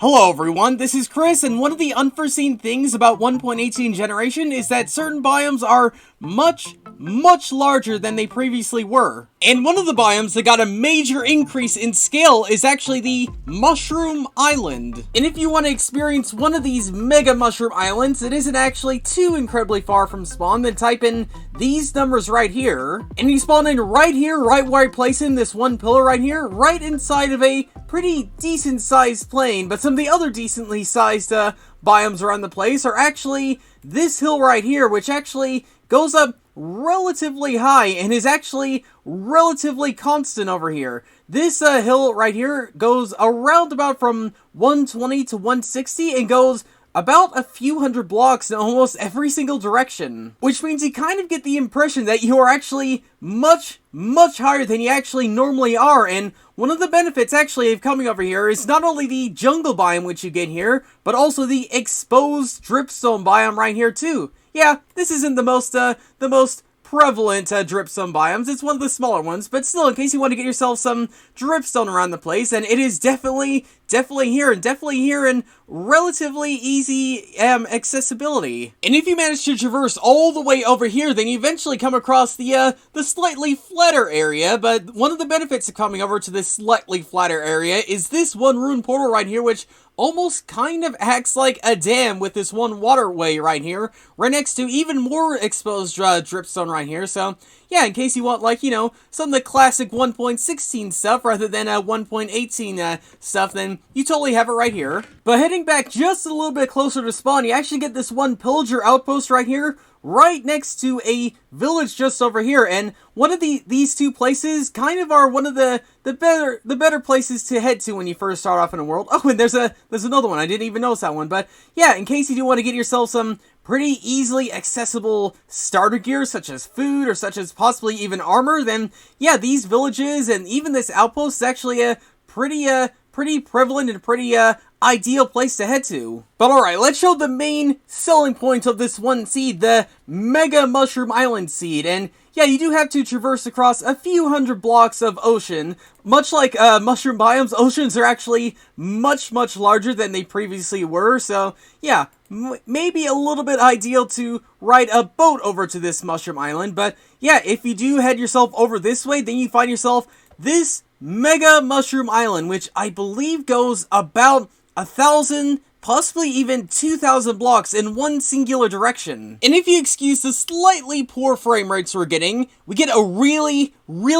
Hello everyone, this is Chris, and one of the unforeseen things about 1.18 generation is that certain biomes are much larger than they previously were. And one of the biomes that got a major increase in scale is actually the Mushroom Island. And if you want to experience one of these mega mushroom islands that isn't actually too incredibly far from spawn, then type in these numbers right here, and you spawn in right here, right where I place in this one pillar right here, right inside of a pretty decent sized plane. But some of the other decently sized biomes around the place are actually this hill right here, which actually goes up relatively high and is actually relatively constant over here. This hill right here goes around about from 120 to 160 and goes about a few hundred blocks in almost every single direction, which means you kind of get the impression that you are actually much higher than you actually normally are. And one of the benefits actually of coming over here is not only the jungle biome which you get here, but also the exposed dripstone biome right here too. Yeah, this isn't the most prevalent dripstone biomes. It's one of the smaller ones, but still, in case you want to get yourself some dripstone around the place, and it is definitely here in relatively easy accessibility. And if you manage to traverse all the way over here, then you eventually come across the slightly flatter area. But one of the benefits of coming over to this slightly flatter area is this one rune portal right here, which almost kind of acts like a dam with this one waterway right here, right next to even more exposed dripstone right here. So yeah, in case you want, like, you know, some of the classic 1.16 stuff rather than 1.18 stuff, then you totally have it right here. But heading back just a little bit closer to spawn, you actually get this one pillager outpost right here, right next to a village just over here. And one of these two places kind of are one of the better places to head to when you first start off in a world. Oh, and there's another one. I didn't even notice that one. But yeah, in case you do want to get yourself some pretty easily accessible starter gear, such as food or such as possibly even armor, then yeah, these villages and even this outpost is actually a pretty prevalent and pretty ideal place to head to. But alright, let's show the main selling point of this one seed, the Mega Mushroom Island seed. And yeah, you do have to traverse across a few hundred blocks of ocean. Much like mushroom biomes, oceans are actually much larger than they previously were. So yeah, maybe a little bit ideal to ride a boat over to this mushroom island. But yeah, if you do head yourself over this way, then you find yourself this Mega Mushroom Island, which I believe goes about 1,000, possibly even 2,000 blocks in one singular direction. And if you excuse the slightly poor frame rates we're getting, we get a really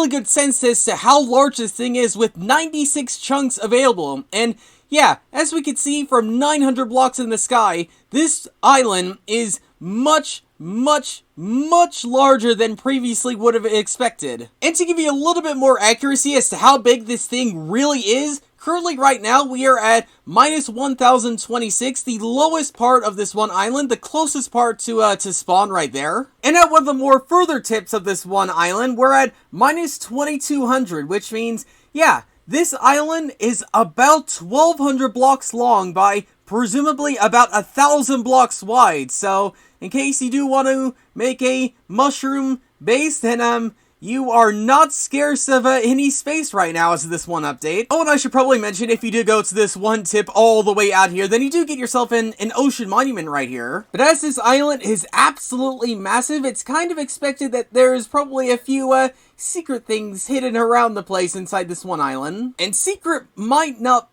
good sense as to how large this thing is with 96 chunks available. And yeah, as we can see from 900 blocks in the sky, this island is much larger than previously would have expected. And to give you a little bit more accuracy as to how big this thing really is, currently right now we are at minus 1026, the lowest part of this one island, the closest part to spawn right there. And at one of the more further tips of this one island, we're at minus 2200, which means, yeah, this island is about 1,200 blocks long by presumably about 1,000 blocks wide. So in case you do want to make a mushroom base, then you are not scarce of any space right now as of this one update. Oh, and I should probably mention, if you do go to this one tip all the way out here, then you do get yourself an ocean monument right here. But as this island is absolutely massive, it's kind of expected that there's probably a few secret things hidden around the place inside this one island. And secret might not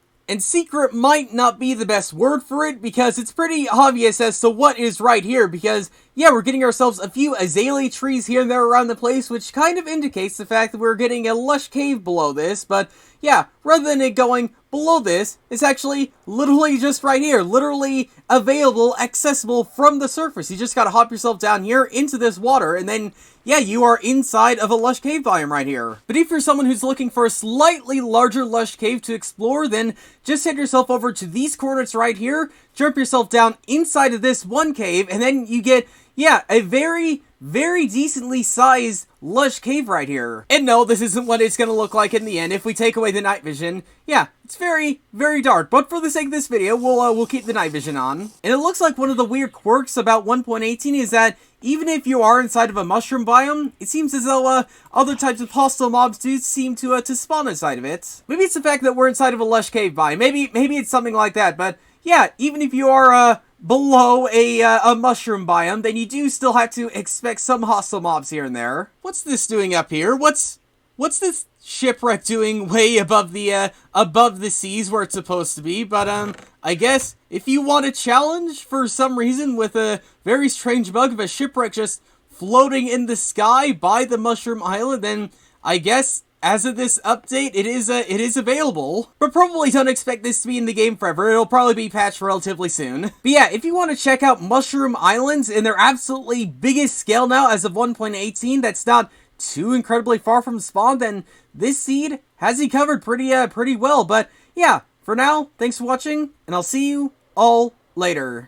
be the best word for it, because it's pretty obvious as to what is right here, because yeah, we're getting ourselves a few azalea trees here and there around the place, which kind of indicates the fact that we're getting a lush cave below this. But yeah, rather than it going below this, it's actually literally just right here, literally available, accessible from the surface. You just gotta hop yourself down here into this water, and then yeah, you are inside of a lush cave biome right here. But if you're someone who's looking for a slightly larger lush cave to explore, then just head yourself over to these coordinates right here, jump yourself down inside of this one cave, and then you get yeah, a very, very decently sized lush cave right here. And no, this isn't what it's gonna look like in the end. If we take away the night vision, yeah, it's very, very dark. But for the sake of this video, we'll keep the night vision on. And it looks like one of the weird quirks about 1.18 is that even if you are inside of a mushroom biome, it seems as though other types of hostile mobs do seem to spawn inside of it. Maybe it's the fact that we're inside of a lush cave biome. Maybe it's something like that. But yeah, even if you are below a mushroom biome, then you do still have to expect some hostile mobs here and there. What's this doing up here? What's this shipwreck doing way above the seas where it's supposed to be? But I guess if you want a challenge for some reason with a very strange bug of a shipwreck just floating in the sky by the mushroom island, then I guess as of this update, it is available. But probably don't expect this to be in the game forever. It'll probably be patched relatively soon. But yeah, if you want to check out Mushroom Islands in their absolutely biggest scale now as of 1.18, that's not too incredibly far from spawn, then this seed has you covered pretty well. But yeah, for now, thanks for watching, and I'll see you all later.